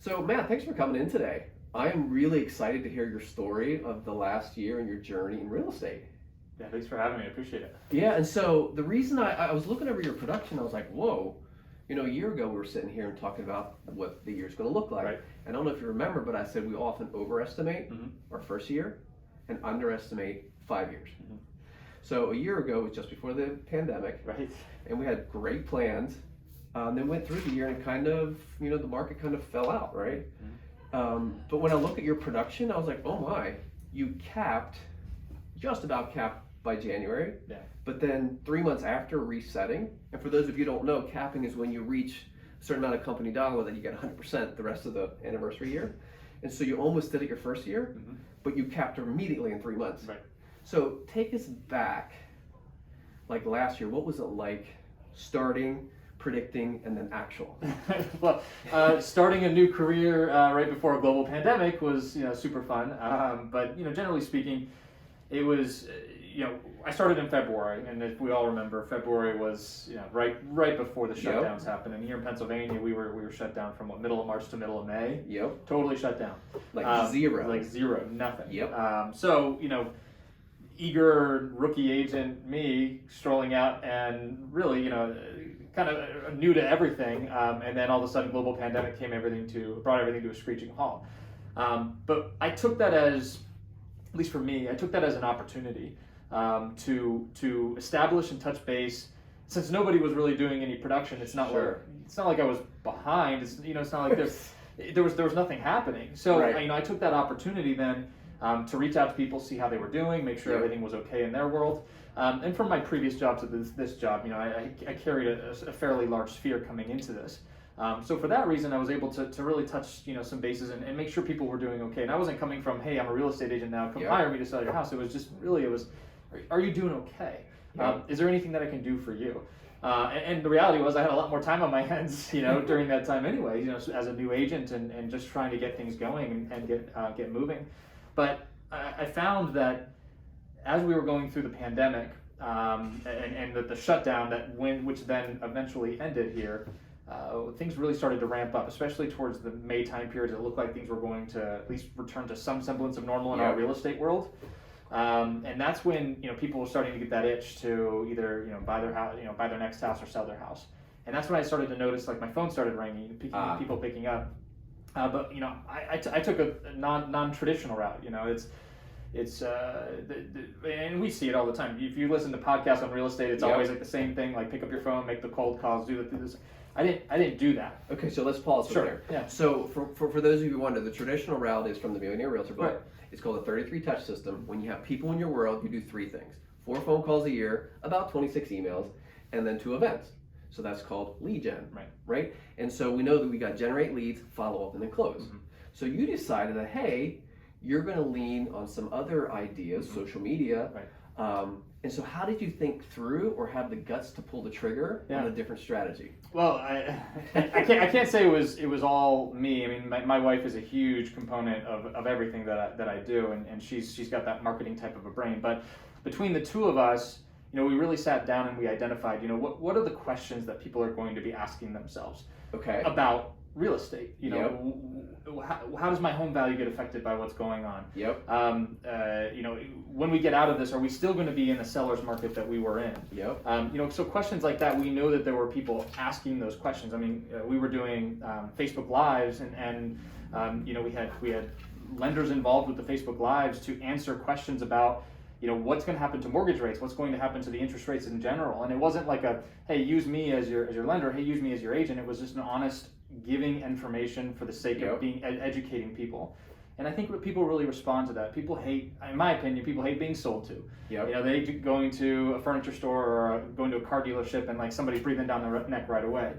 So, Matt, thanks for coming in today. I am really excited to hear your story of the last year and your journey in real estate. Yeah, thanks for having me. I appreciate it. Yeah, and so the reason I was looking over your production, I was like, whoa, a year ago we were sitting here and talking about what the year's going to look like. Right. And I don't know if you remember, but I said we often overestimate our first year and underestimate 5 years. So a year ago was just before the pandemic, Right. and we had great plans. Then went through the year and kind of, the market kind of fell out, right? But when I look at your production, I was like, oh my, you just about capped by January. Yeah. But then 3 months after resetting, and for those of you who don't know, capping is when you reach a certain amount of company dollar that you get 100% the rest of the anniversary year. And so you almost did it your first year, but you capped immediately in 3 months. Right. So take us back, like last year, what was it like starting, predicting, and then actual? Well, starting a new career right before a global pandemic was super fun. But generally speaking, it was I started in February, and if we all remember, February was right before the shutdowns happened. And here in Pennsylvania, we were shut down from middle of March to middle of May. Yep. Totally shut down. Like zero. Like zero, nothing. Yep. So eager rookie agent me strolling out and really kind of new to everything, and then all of a sudden global pandemic brought everything to a screeching halt. But I took that as, at least for me, I took that as an opportunity to establish and touch base. Since nobody was really doing any production, it's not like I was behind. It's not like there was nothing happening. So right. I took that opportunity then to reach out to people, see how they were doing, make sure everything was okay in their world. And from my previous job to this job, I carried a fairly large sphere coming into this. So for that reason, I was able to really touch some bases and make sure people were doing okay. And I wasn't coming from, hey, I'm a real estate agent now, come hire me to sell your house. It was just really, are you doing okay? Is there anything that I can do for you? And the reality was I had a lot more time on my hands, during that time anyway, as a new agent and just trying to get things going and get moving. But I found that as we were going through the pandemic and the shutdown which then eventually ended here, things really started to ramp up, especially towards the May time period. It looked like things were going to at least return to some semblance of normal in our real estate world. And that's when people were starting to get that itch to either buy their house, buy their next house or sell their house. And that's when I started to notice, like, my phone started ringing, people picking up. But I took a non-traditional route. It's and we see it all the time. If you listen to podcasts on real estate, it's always like the same thing. Like, pick up your phone, make the cold calls, do this. I didn't do that. Okay, so let's pause from there. Yeah. So for those of you who wonder, the traditional route is from the Millionaire Realtor book. Right. It's called a 33 touch system. When you have people in your world, you do 3 things: 4 phone calls a year, about 26 emails, and then 2 events. So that's called lead gen, right? And so we know that we got generate leads, follow up, and then close. So you decided that, hey, you're going to lean on some other ideas, social media. And so how did you think through or have the guts to pull the trigger on a different strategy? Well, I can't say it was all me. I mean, my wife is a huge component of everything that I do, and she's got that marketing type of a brain. But between the two of us, we really sat down and we identified, what are the questions that people are going to be asking themselves about real estate? How does my home value get affected by what's going on? When we get out of this, are we still going to be in the seller's market that we were in? So questions like that, we know that there were people asking those questions. I mean, we were doing Facebook Lives, and we had lenders involved with the Facebook Lives to answer questions about what's going to happen to mortgage rates, what's going to happen to the interest rates in general. And it wasn't like hey, use me as your lender, hey, use me as your agent. It was just an honest giving information for the sake of educating people. And I think people really respond to that. People hate, in my opinion, being sold to. They going to a furniture store or going to a car dealership and like somebody's breathing down their neck right away.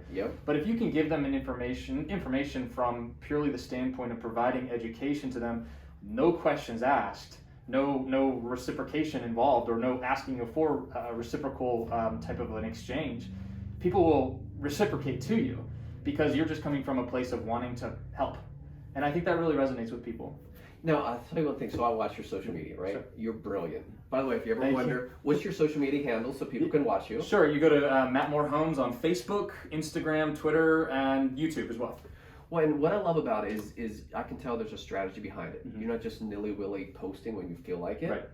But if you can give them information from purely the standpoint of providing education to them, no questions asked, no reciprocation involved, or no asking for a reciprocal type of an exchange, people will reciprocate to you because you're just coming from a place of wanting to help. And I think that really resonates with people. Now, I'll tell you one thing. So I watch your social media, right? Sure. You're brilliant. By the way, if you ever wonder, what's your social media handle so people can watch you? Sure, you go to Matt Moore Homes on Facebook, Instagram, Twitter, and YouTube as well. Well, and what I love about it is I can tell there's a strategy behind it. Mm-hmm. You're not just nilly-willy posting when you feel like it. Right.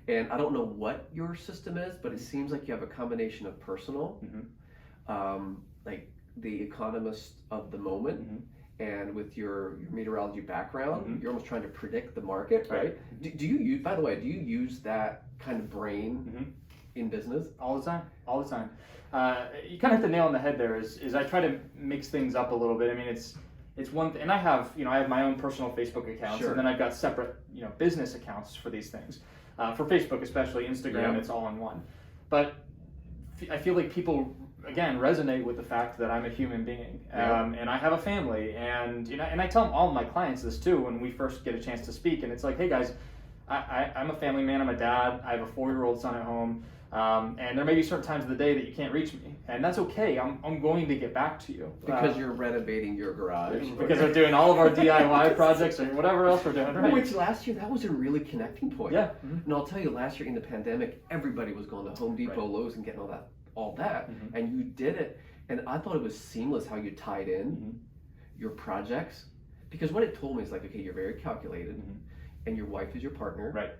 And I don't know what your system is, but it seems like you have a combination of personal, like the economist of the moment, and with your meteorology background, you're almost trying to predict the market, right? Do you use, by the way, do you use that kind of brain in business? All the time. You kind of hit the nail on the head there. Is I try to mix things up a little bit. I mean, it's one thing, and I have my own personal Facebook accounts, and then I've got separate business accounts for these things. For Facebook, especially Instagram, it's all in one. But I feel like people again resonate with the fact that I'm a human being, and I have a family, and and I tell all of my clients this too when we first get a chance to speak, and it's like, hey guys, I'm a family man, I'm a dad, I have a 4-year-old son at home, and there may be certain times of the day that you can't reach me, and that's okay. I'm going to get back to you because you're renovating your garage, because we're doing all of our DIY projects or whatever else we're doing. Right? Which last year that was a really connecting point. Yeah. And I'll tell you, last year in the pandemic, everybody was going to Home Depot, Lowe's, and getting all that, and you did it, and I thought it was seamless how you tied in your projects, because what it told me is like, okay, you're very calculated, and your wife is your partner, right?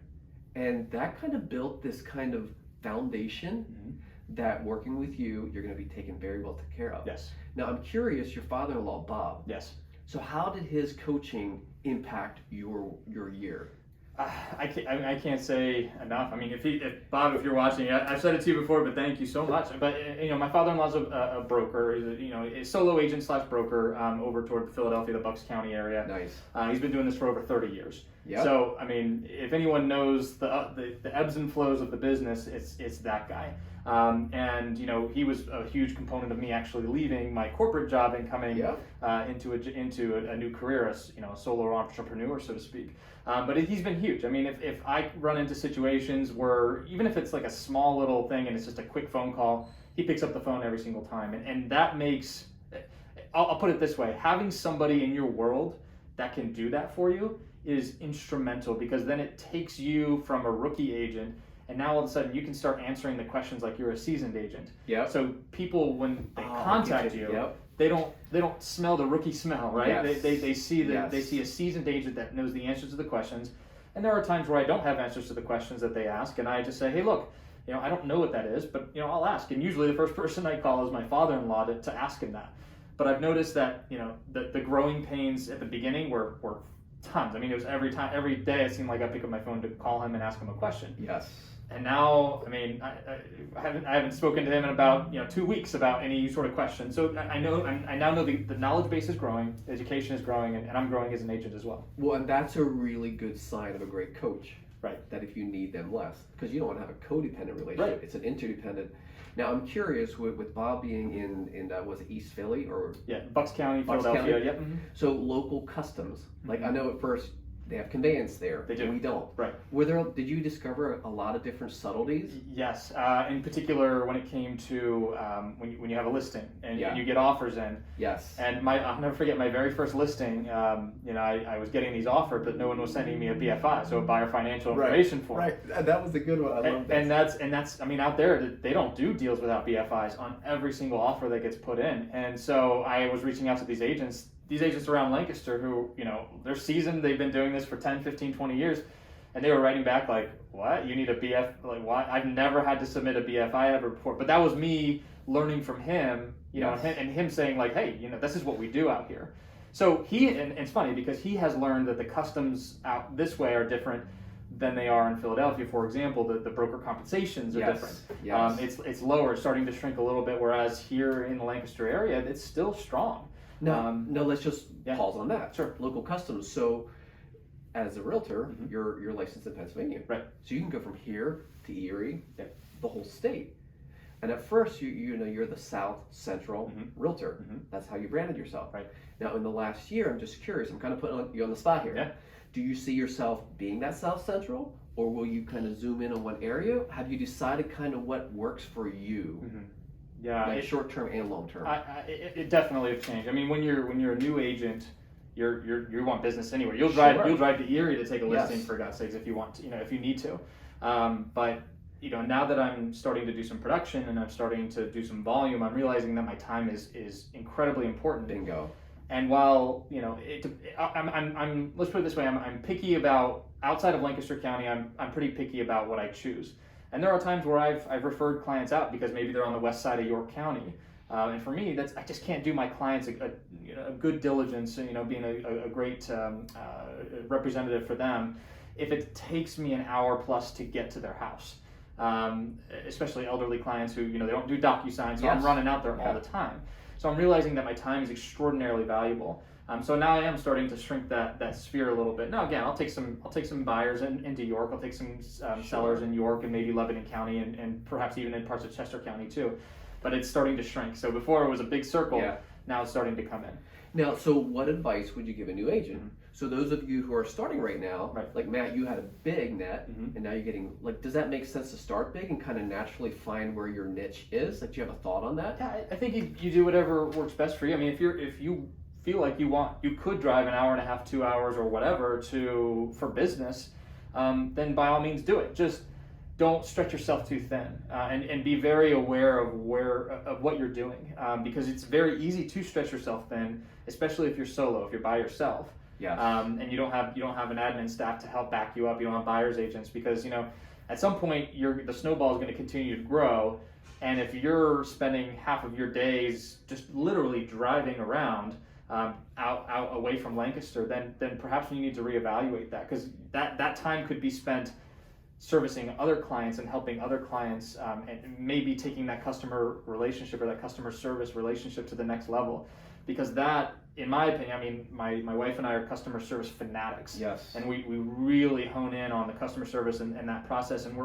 And that kind of built this kind of foundation that working with you, you're going to be taken very well care of. Yes. Now I'm curious, your father-in-law Bob. Yes. So how did his coaching impact your year? I can't say enough. I mean, if Bob, if you're watching, I've said it to you before, but thank you so much. But my father-in-law's a broker. He's a solo agent / broker over toward the Philadelphia, the Bucks County area. Nice. He's been doing this for over 30 years. Yep. So I mean, if anyone knows the ebbs and flows of the business, it's that guy. And he was a huge component of me actually leaving my corporate job and coming into a new career as a solo entrepreneur, so to speak. But he's been huge. I mean, if I run into situations where even if it's like a small little thing and it's just a quick phone call, he picks up the phone every single time, and that makes. I'll put it this way: having somebody in your world that can do that for you is instrumental, because then it takes you from a rookie agent, and now all of a sudden you can start answering the questions like you're a seasoned agent. Yeah. So people, when they contact you, they don't smell the rookie smell, right? Yes. They see they see a seasoned agent that knows the answers to the questions. And there are times where I don't have answers to the questions that they ask, and I just say, hey, look, I don't know what that is, but I'll ask. And usually the first person I call is my father-in-law to ask him that. But I've noticed that the growing pains at the beginning were tons. I mean, it was every day it seemed like I pick up my phone to call him and ask him a question. Yes. And now, I mean, I haven't spoken to him in about 2 weeks about any sort of question. So I now know the knowledge base is growing, the education is growing, and I'm growing as an agent as well. Well, and that's a really good sign of a great coach. Right. That if you need them less, because you don't want to have a codependent relationship. Right. It's an interdependent. Now I'm curious with Bob being in was it East Philly or Bucks County, Philadelphia. County? Yep. So local customs. Like I know at first they have conveyance there. They do. We don't. Right. Did you discover a lot of different subtleties? Yes. In particular, when it came to when you have a listing and you get offers in. Yes. And I'll never forget my very first listing. I was getting these offered, but no one was sending me a BFI, so a buyer financial information form. Right. That was a good one. I love that. And that's I mean, out there they don't do deals without BFIs on every single offer that gets put in. And so I was reaching out to these agents around Lancaster who, they're seasoned, they've been doing this for 10, 15, 20 years, and they were writing back like, what? You need a BF? Like, what? I've never had to submit a BFI ever before. But that was me learning from him, and him saying like, hey, this is what we do out here. So and it's funny because he has learned that the customs out this way are different than they are in Philadelphia. For example, the broker compensations are different. Yes. It's lower, starting to shrink a little bit, whereas here in the Lancaster area, it's still strong. No, let's just pause on that. Sure. Local customs. So, as a realtor, you're licensed in Pennsylvania. Right. So you can go from here to Erie, the whole state. And at first, you're the South Central realtor. That's how you branded yourself. Right. Now, in the last year, I'm just curious. I'm kind of putting you on the spot here. Yeah. Do you see yourself being that South Central, or will you kind of zoom in on one area? Have you decided kind of what works for you? Yeah, like short term and long term. It definitely have changed. I mean, when you're a new agent, you want business anywhere. You'll drive to Erie to take a listing, for God's sakes, if you want to, if you need to. But now that I'm starting to do some production and I'm starting to do some volume, I'm realizing that my time is incredibly important. Bingo. And while I'm let's put it this way, I'm picky about outside of Lancaster County. I'm pretty picky about what I choose. And there are times where I've referred clients out because maybe they're on the west side of York County. And for me, I just can't do my clients a good diligence, being a great representative for them if it takes me an hour plus to get to their house. Especially elderly clients who, they don't do DocuSign, so I'm running out there all the time. So I'm realizing that my time is extraordinarily valuable. So now I am starting to shrink that sphere a little bit. Now again, I'll take some buyers into York. I'll take some sellers in York and maybe Lebanon County and perhaps even in parts of Chester County too. But it's starting to shrink. So before it was a big circle, now it's starting to come in. Now, so what advice would you give a new agent? Mm-hmm. So those of you who are starting right now, like Matt, you had a big net, and now you're getting, does that make sense to start big and kind of naturally find where your niche is? Like, do you have a thought on that? Yeah, I think you do whatever works best for you. I mean, if you feel like you could drive an hour and a half, 2 hours or whatever for business, then by all means do it. Just don't stretch yourself too thin, and be very aware of what you're doing, because it's very easy to stretch yourself thin, especially if you're solo, if you're by yourself. Yeah. And you don't have an admin staff to help back you up. You don't have buyer's agents because at some point the snowball is going to continue to grow, and if you're spending half of your days just literally driving around out away from Lancaster, then perhaps you need to reevaluate that, because that time could be spent servicing other clients and helping other clients, and maybe taking that customer relationship or that customer service relationship to the next level. Because that, in my opinion, I mean, my wife and I are customer service fanatics. Yes. And we really hone in on the customer service and that process. And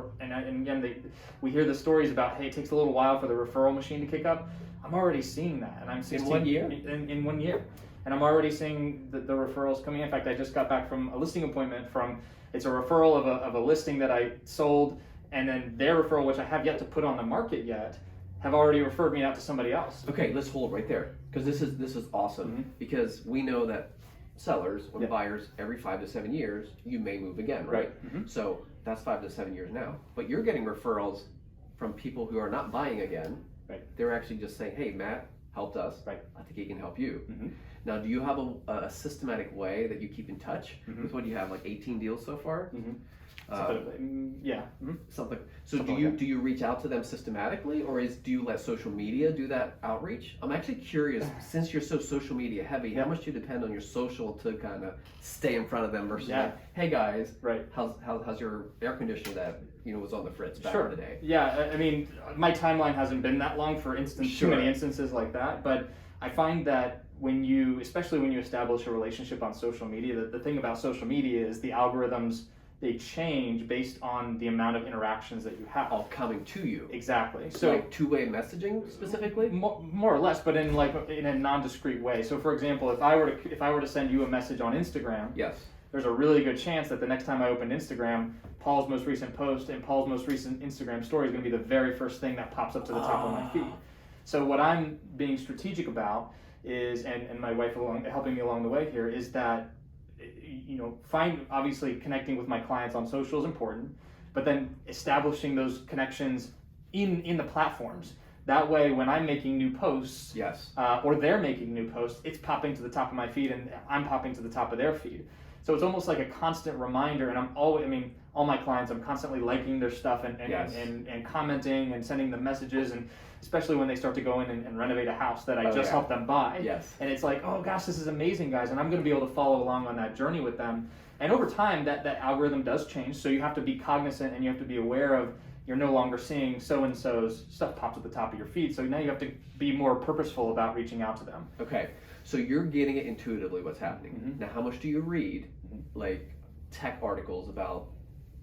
we hear the stories about, hey, it takes a little while for the referral machine to kick up. I'm already seeing that, and I'm 16, in 1 year. In 1 year, and I'm already seeing the referrals coming in. In fact, I just got back from a listing appointment it's a referral of a listing that I sold, and then their referral, which I have yet to put on the market yet, have already referred me out to somebody else. Okay, let's hold right there, because this is awesome, because we know that sellers or buyers, every 5 to 7 years, you may move again, right? So that's 5 to 7 years now, but you're getting referrals from people who are not buying again. They're actually just saying, hey, Matt helped us, I think he can help you. Now, do you have a systematic way that you keep in touch with what you have, like 18 deals so far? Something. So do you reach out to them systematically, or do you let social media do that outreach? I'm actually curious, since you're so social media heavy, how much do you depend on your social to kind of stay in front of them versus like, hey guys, how's your air conditioner that was on the fritz back in the day? Yeah, I mean, my timeline hasn't been that long for too many instances like that, but I find that especially when you establish a relationship on social media, the thing about social media is the algorithms, they change based on the amount of interactions that you have. All coming to you. Exactly. So like two-way messaging specifically? More or less, but in a non-discrete way. So for example, if I were to send you a message on Instagram, there's a really good chance that the next time I open Instagram, Paul's most recent post and Paul's most recent Instagram story is going to be the very first thing that pops up to the top of my feed. So what I'm being strategic about is, and my wife helping me along the way here, is that obviously connecting with my clients on social is important, but then establishing those connections in the platforms. That way, when I'm making new posts, or they're making new posts, it's popping to the top of my feed, and I'm popping to the top of their feed. So it's almost like a constant reminder, and all my clients, I'm constantly liking their stuff and commenting and sending them messages, and especially when they start to go in and renovate a house that I just helped them buy. And it's like, oh gosh, this is amazing, guys, and I'm going to be able to follow along on that journey with them. And over time, that algorithm does change, so you have to be cognizant and you have to be aware of, you're no longer seeing so-and-so's stuff pops at the top of your feed, so now you have to be more purposeful about reaching out to them. Okay, so you're getting it intuitively what's happening. Now, how much do you read, like tech articles about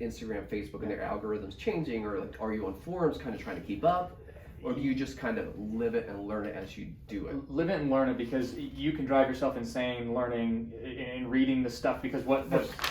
Instagram, Facebook, and their algorithms changing, or like, are you on forums kind of trying to keep up? Or do you just kind of live it and learn it as you do it? Live it and learn it, because you can drive yourself insane learning and reading the stuff, because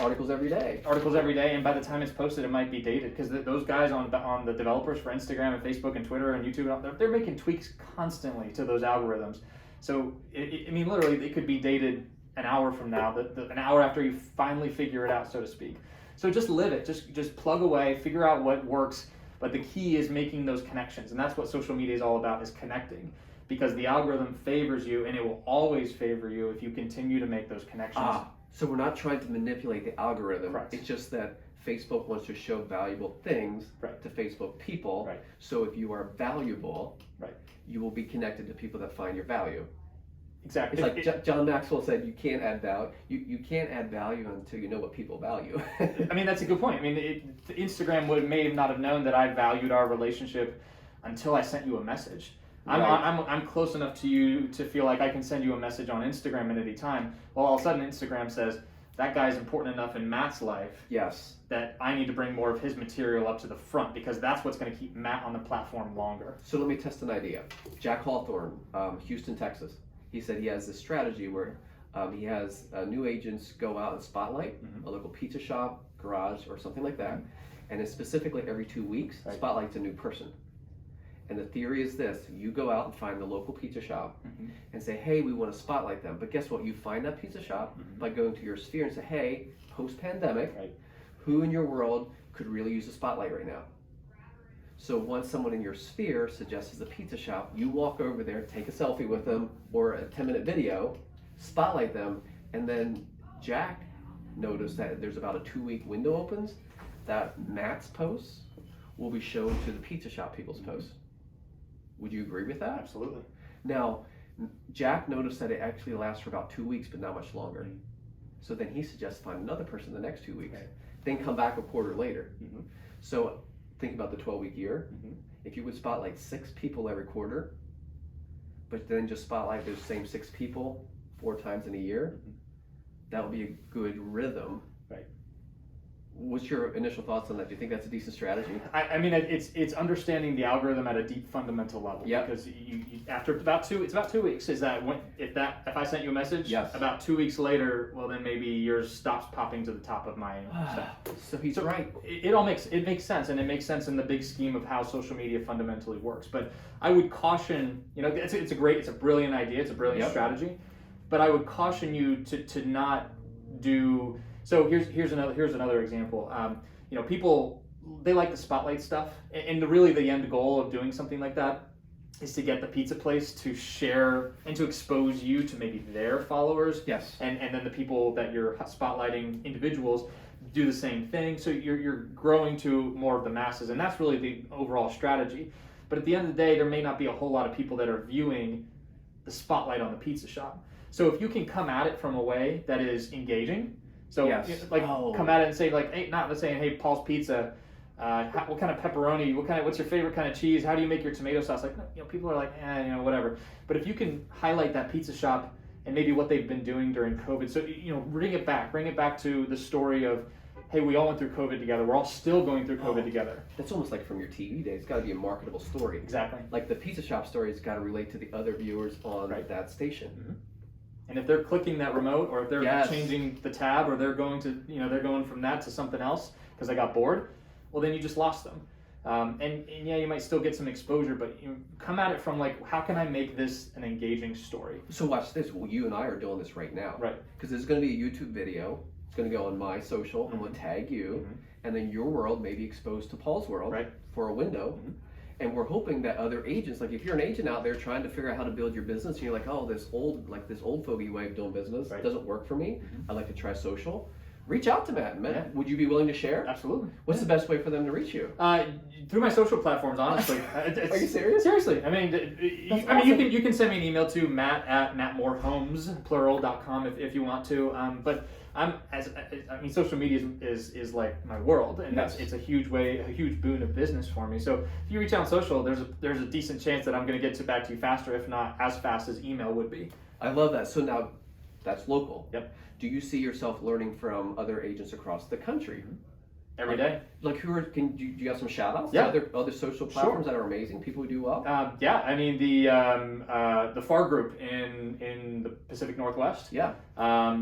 articles every day. Articles every day, and by the time it's posted, it might be dated, because those guys on the developers for Instagram and Facebook and Twitter and YouTube, they're making tweaks constantly to those algorithms. So, literally, it could be dated an hour from now, an hour after you finally figure it out, so to speak. So just live it, just plug away, figure out what works. But the key is making those connections, and that's what social media is all about, is connecting. because the algorithm favors you, and it will always favor you if you continue to make those connections. So we're not trying to manipulate the algorithm. Correct. It's just that Facebook wants to show valuable things to Facebook people. Right. So if you are valuable, right, you will be connected to people that find your value. Exactly. It's like John Maxwell said, you can't add value. You can't add value until you know what people value. I mean, that's a good point. I mean, Instagram may not have known that I valued our relationship until I sent you a message. Right. I'm close enough to you to feel like I can send you a message on Instagram at any time. Well, all of a sudden Instagram says, that guy's important enough in Matt's life that I need to bring more of his material up to the front, because that's what's going to keep Matt on the platform longer. So let me test an idea. Jack Hawthorne, Houston, Texas. He said he has this strategy where he has new agents go out and spotlight a local pizza shop, garage, or something like that. And it's specifically every 2 weeks, spotlights a new person. And the theory is this: you go out and find the local pizza shop and say, hey, we want to spotlight them. But guess what? You find that pizza shop by going to your sphere and say, hey, post-pandemic, who in your world could really use a spotlight right now? So once someone in your sphere suggests a pizza shop, you walk over there, take a selfie with them or a 10-minute video, spotlight them, and then Jack noticed that there's about a 2-week window opens that Matt's posts will be shown to the pizza shop people's posts. Would you agree with that? Absolutely. Now, Jack noticed that it actually lasts for about 2 weeks, but not much longer. So then he suggests find another person the next 2 weeks, then come back a quarter later. So think about the 12-week year. If you would spotlight 6 people every quarter, but then just spotlight those same 6 people 4 times in a year, that would be a good rhythm. What's your initial thoughts on that? Do you think that's a decent strategy? I mean, it's understanding the algorithm at a deep fundamental level. Because you after it's about 2 weeks. Is that if I sent you a message, about 2 weeks later, well then maybe yours stops popping to the top of my stuff. So he's right. It makes sense, and it makes sense in the big scheme of how social media fundamentally works. But I would caution, it's a brilliant idea, it's a brilliant strategy, but I would caution you to not do. So here's another example. People, they like the spotlight stuff, and really the end goal of doing something like that is to get the pizza place to share and to expose you to maybe their followers. And then the people that you're spotlighting, individuals, do the same thing. So you're growing to more of the masses, and that's really the overall strategy. But at the end of the day, there may not be a whole lot of people that are viewing the spotlight on the pizza shop. So if you can come at it from a way that is engaging. So come at it and say hey, let's say, hey, Paul's Pizza, what kind of pepperoni, what's your favorite kind of cheese? How do you make your tomato sauce? People are like, whatever. But if you can highlight that pizza shop and maybe what they've been doing during COVID, so bring it back to the story of, hey, we all went through COVID together. We're all still going through COVID together. That's almost like from your TV days. It's got to be a marketable story. Exactly. Like the pizza shop story has got to relate to the other viewers on that station. And if they're clicking that remote, or if they're changing the tab, or they're going to, they're going from that to something else because they got bored, well, then you just lost them. And you might still get some exposure, but come at it from how can I make this an engaging story? So watch this. Well, you and I are doing this right now. Because there's going to be a YouTube video. It's going to go on my social. I'm going to tag you, and then your world may be exposed to Paul's world for a window. And we're hoping that other agents, if you're an agent out there trying to figure out how to build your business, and you're like, oh, this old fogey way of doing business doesn't work for me. I'd like to try social. Reach out to Matt. Matt, would you be willing to share? Absolutely. What's the best way for them to reach you? Through my social platforms, honestly. Are you serious? Seriously. I mean, you can send me an email to matt@mattmorehomes.com if you want to. But social media is like my world, and it's a huge boon of business for me. So if you reach out on social, there's a decent chance that I'm going to get back to you faster, if not as fast as email would be. I love that. So now, that's local. Yep. Do you see yourself learning from other agents across the country? Every day. Do you have some shout outs? Yeah. Other social platforms that are amazing, people who do well? I mean the FAR group in the Pacific Northwest. Yeah. I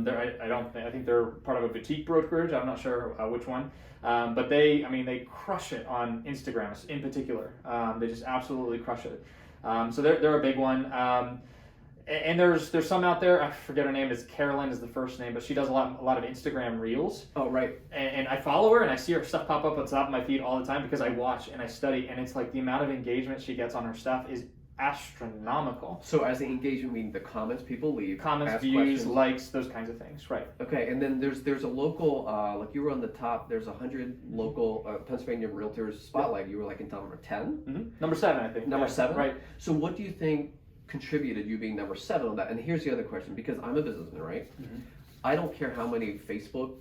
think they're part of a boutique brokerage. I'm not sure which one. But they crush it on Instagram in particular. They just absolutely crush it. So they're a big one. And there's some out there, I forget her name, Carolyn is the first name, but she does a lot of Instagram reels. Oh, right. And I follow her, and I see her stuff pop up on top of my feed all the time because I watch and I study, and it's the amount of engagement she gets on her stuff is astronomical. So as the engagement, meaning the comments people leave, Comments, views, questions. Likes, those kinds of things, right? Okay, and then there's a local, like you were on the top. There's 100 local Pennsylvania realtors spotlight. You were like in number 10. Mm-hmm. Number 7, I think. Number 7, right? So what do you think contributed you being number 7 on that? And here's the other question, because I'm a businessman, right? Mm-hmm. I don't care how many Facebook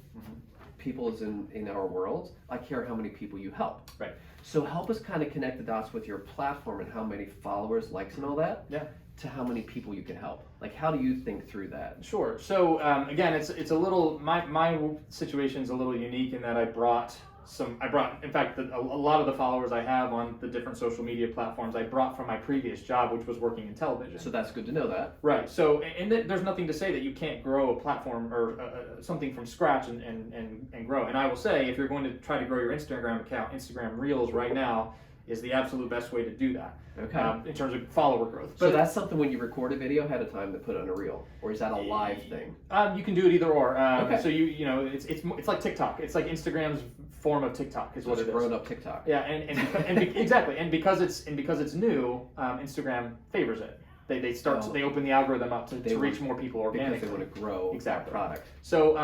people is in our world. I care how many people you help. Right. So help us kind of connect the dots with your platform and how many followers, likes, and all that. Yeah. To how many people you can help. Like, how do you think through that? Sure. So again, it's a little, my situation is a little unique in that I brought, in fact, a lot of the followers I have on the different social media platforms I brought from my previous job, which was working in television. So that's good to know that. Right. So, and there's nothing to say that you can't grow a platform or something from scratch and grow. And I will say, if you're going to try to grow your Instagram account, Instagram Reels right now is the absolute best way to do that. Okay. In terms of follower growth. But so that's something when you record a video ahead of time to put on a reel, or is that a live thing? You can do it either or. Okay. So you know it's like TikTok. It's like Instagram's form of TikTok is what it is. Grown up TikTok. Yeah, and exactly, and because it's new, Instagram favors it. They open the algorithm up to reach more people organically. Because they want to grow that product. So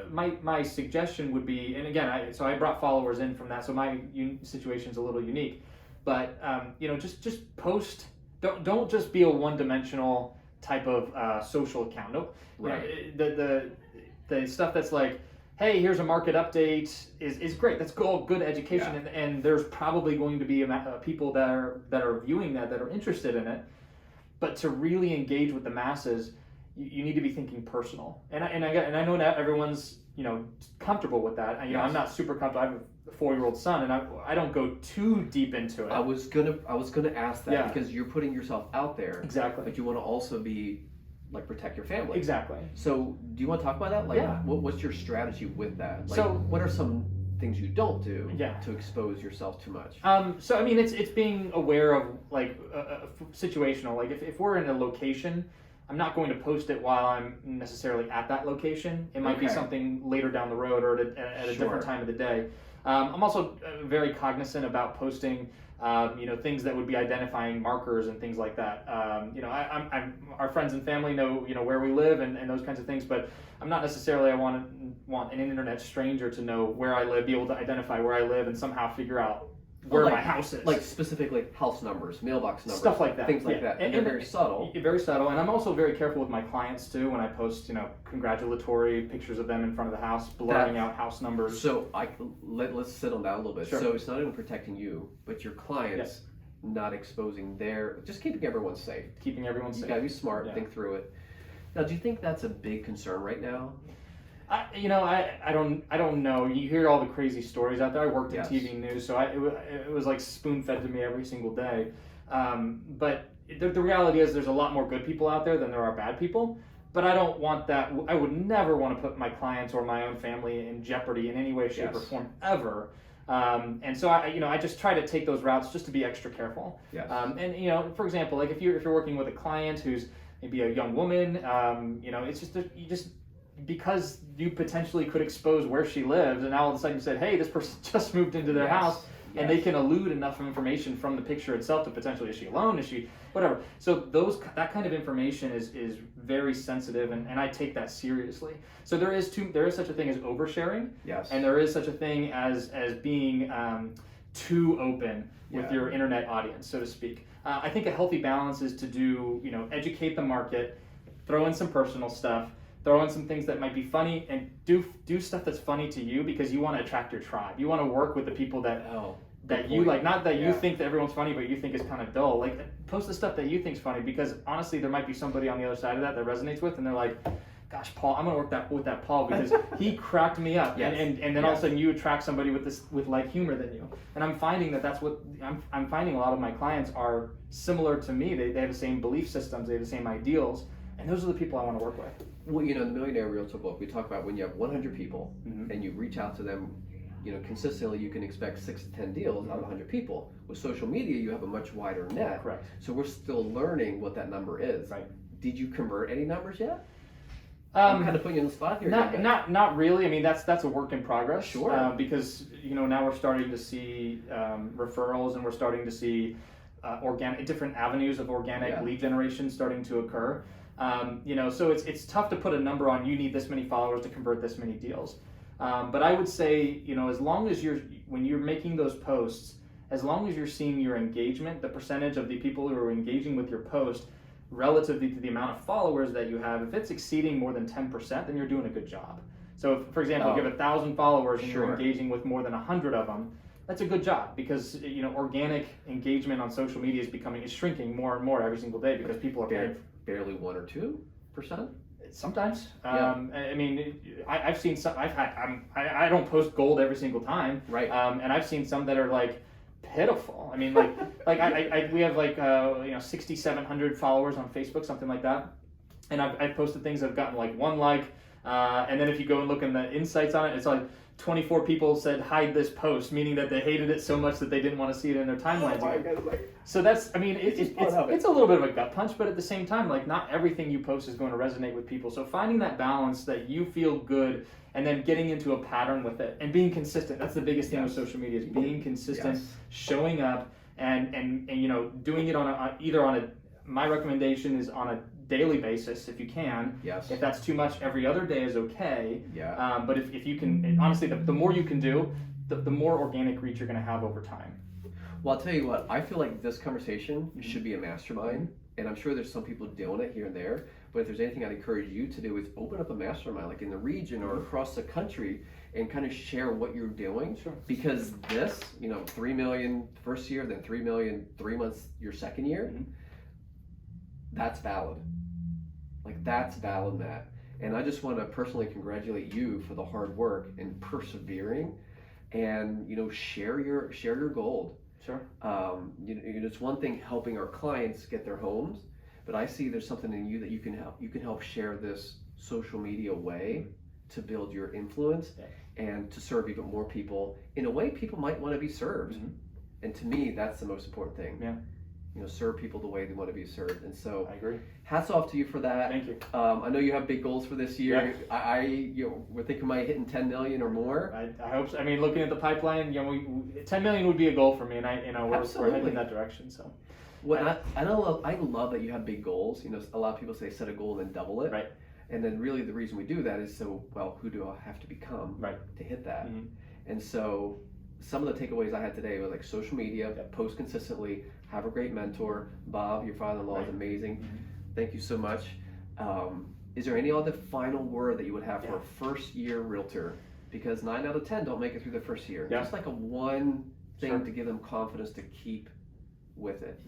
my suggestion would be, and again, I brought followers in from that, so my situation's a little unique, but just post. Don't just be a one-dimensional type of social account. Nope. Right. The stuff that's like, hey, here's a market update is great. That's good education, and there's probably going to be people that are viewing that are interested in it. But to really engage with the masses, you need to be thinking personal. And I know not everyone's comfortable with that. Yes. I'm not super comfortable. I have a 4-year-old son, and I don't go too deep into it. I was gonna ask that because you're putting yourself out there. Exactly. But you want to also be like protect your family. Exactly. So do you want to talk about that? Like, what's your strategy with that? Like, so what are some things you don't do to expose yourself too much? So I mean, it's being aware of like situational. Like if we're in a location, I'm not going to post it while I'm necessarily at that location. It might be something later down the road or at a different time of the day. I'm also very cognizant about posting things that would be identifying markers and things like that. Our friends and family know where we live and those kinds of things, but I'm not necessarily I want an internet stranger to know where I live, be able to identify where I live, and somehow figure out where my house is. Like specifically house numbers, mailbox numbers, stuff like that, things like that. And they're very subtle. Very subtle, and I'm also very careful with my clients too when I post congratulatory pictures of them in front of the house, blurring out house numbers. So let's sit on that a little bit. Sure. So it's not even protecting you, but your clients not exposing just keeping everyone safe. Keeping everyone safe. You gotta be smart, think through it. Now, do you think that's a big concern right now? I don't know. You hear all the crazy stories out there. I worked in TV news, so it was like spoon fed to me every single day. But the reality is, there's a lot more good people out there than there are bad people. But I don't want that. I would never want to put my clients or my own family in jeopardy in any way, shape, or form ever. And so I just try to take those routes just to be extra careful. Yes. And for example, like if you're working with a client who's maybe a young woman, it's just because you potentially could expose where she lives, and now all of a sudden you said, hey, this person just moved into their house, and they can elude enough information from the picture itself to potentially, is she alone, is she whatever. So that kind of information is very sensitive, and I take that seriously. So there is such a thing as oversharing, and there is such a thing as being too open with your internet audience, so to speak. I think a healthy balance is to do, educate the market, throw in some personal stuff, throw in some things that might be funny, and do stuff that's funny to you because you want to attract your tribe. You want to work with the people that you like, not that you think that everyone's funny, but you think is kind of dull. Like, post the stuff that you think's funny, because honestly, there might be somebody on the other side of that resonates with, and they're like, gosh, Paul, I'm gonna work with that Paul because he cracked me up. And then all of a sudden you attract somebody with like humor than you. And I'm finding that's what I'm finding. A lot of my clients are similar to me. They have the same belief systems, they have the same ideals, and those are the people I want to work with. Well, in the Millionaire Realtor book, we talk about when you have 100 people and you reach out to them, consistently, you can expect 6 to 10 deals out of 100 people. With social media, you have a much wider net. Correct. So we're still learning what that number is. Right. Did you convert any numbers yet? I'm kind of putting you on the spot here. Not really. I mean, that's a work in progress. Sure. Because now we're starting to see referrals, and we're starting to see different avenues of organic lead generation starting to occur. So it's tough to put a number on. You need this many followers to convert this many deals. But I would say, as long as when you're making those posts, as long as you're seeing your engagement, the percentage of the people who are engaging with your post relative to the amount of followers that you have, if it's exceeding more than 10%, then you're doing a good job. So if, for example, you have 1,000 followers and you're engaging with more than 100 of them, that's a good job, because organic engagement on social media is shrinking more and more every single day because people are paying. Barely 1 or 2%. Sometimes. I've seen some. I don't post gold every single time. Right. And I've seen some that are like pitiful. I mean, we have 6,700 followers on Facebook, something like that, and I've posted things that have gotten like 1 like, and then if you go and look in the insights on it, it's like 24 people said hide this post, meaning that they hated it so much that they didn't want to see it in their timelines. So that's, it's a little bit of a gut punch, but at the same time, like, not everything you post is going to resonate with people. So finding that balance that you feel good, and then getting into a pattern with it and being consistent. That's the biggest thing with social media, is being consistent, showing up, and doing it my recommendation is on a daily basis if you can. Yes. If that's too much, every other day is okay. Yeah. But if you can, honestly, the more you can do, the more organic reach you're going to have over time. Well, I'll tell you what, I feel like this conversation should be a mastermind, and I'm sure there's some people doing it here and there, but if there's anything I'd encourage you to do is open up a mastermind, like in the region or across the country, and kind of share what you're doing. Sure. Because this, 3 million first year, then 3 million 3 months your second year, that's valid. Like, that's valid, Matt. And I just want to personally congratulate you for the hard work and persevering, and share your gold. Sure. It's one thing helping our clients get their homes, but I see there's something in you that you can help share this social media way to build your influence and to serve even more people in a way people might want to be served. And to me, that's the most important thing. Yeah. Serve people the way they want to be served. And so I agree. Hats off to you for that. Thank you. I know you have big goals for this year. Yeah. We're thinking about hitting 10 million or more. I hope so. I mean, looking at the pipeline, 10 million would be a goal for me, and we're heading in that direction. So, I love that you have big goals. A lot of people say set a goal and then double it. Right. And then really the reason we do that is who do I have to become to hit that? And so some of the takeaways I had today were like social media, post consistently, have a great mentor. Bob, your father-in-law, is amazing. Thank you so much. Is there any other final word that you would have for a first-year realtor? Because 9 out of 10 don't make it through the first year. Just like a one thing to give them confidence to keep with it.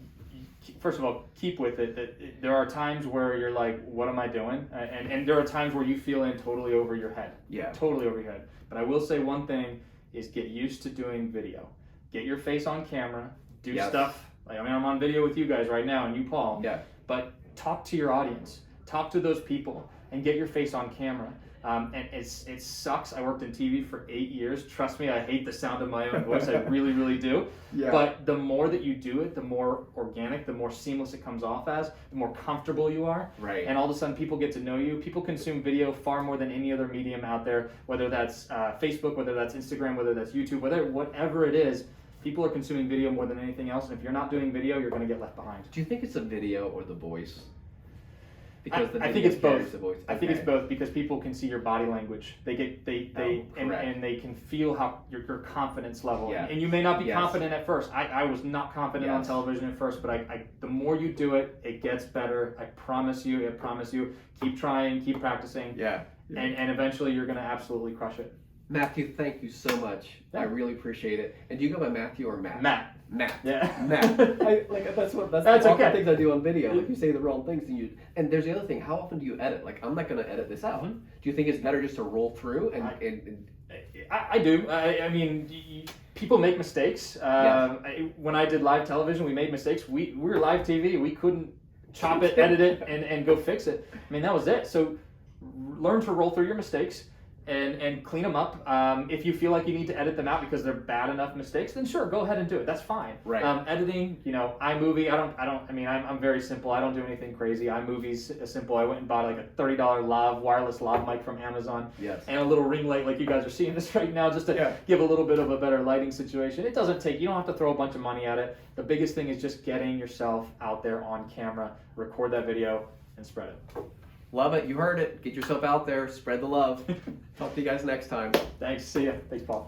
First of all, keep with it. There are times where you're like, what am I doing? And there are times where you feel in totally over your head. Yeah. Totally over your head. But I will say one thing is get used to doing video. Get your face on camera. Do stuff. I'm on video with you guys right now, and you, Paul. Yeah. But talk to your audience. Talk to those people and get your face on camera. And it sucks. I worked in TV for 8 years. Trust me, I hate the sound of my own voice. I really, really do. Yeah. But the more that you do it, the more organic, the more seamless it comes off as, the more comfortable you are. Right. And all of a sudden, people get to know you. People consume video far more than any other medium out there, whether that's Facebook, whether that's Instagram, whether that's YouTube, whatever it is. People are consuming video more than anything else. And if you're not doing video, you're going to get left behind. Do you think it's the video or the voice? Because I think it's both. I think it's both because people can see your body language. They can feel how your confidence level. Yeah. And you may not be confident at first. I was not confident on television at first, but the more you do it, it gets better. I promise you. Keep trying, keep practicing. Yeah. And eventually you're going to absolutely crush it. Matthew, thank you so much. Yeah. I really appreciate it. And do you go by Matthew or Matt? Matt. Yeah. Matt. That's okay. Things I do on video. Like, you say the wrong things, and there's the other thing. How often do you edit? Like, I'm not going to edit this out. Do you think it's better just to roll through? I do. I mean, people make mistakes. When I did live television, we made mistakes. We were live TV. We couldn't chop it, edit it, and go fix it. I mean, that was it. So learn to roll through your mistakes. and clean them up. If you feel like you need to edit them out because they're bad enough mistakes, then sure, go ahead and do it. That's fine. Right. Editing, iMovie, I'm very simple. I don't do anything crazy. iMovie's simple. I went and bought like a $30 wireless lav mic from Amazon. Yes. And a little ring light like you guys are seeing this right now just to give a little bit of a better lighting situation. It doesn't take, you don't have to throw a bunch of money at it. The biggest thing is just getting yourself out there on camera, record that video, and spread it. Love it. You heard it. Get yourself out there. Spread the love. Talk to you guys next time. Thanks. See ya. Thanks, Paul.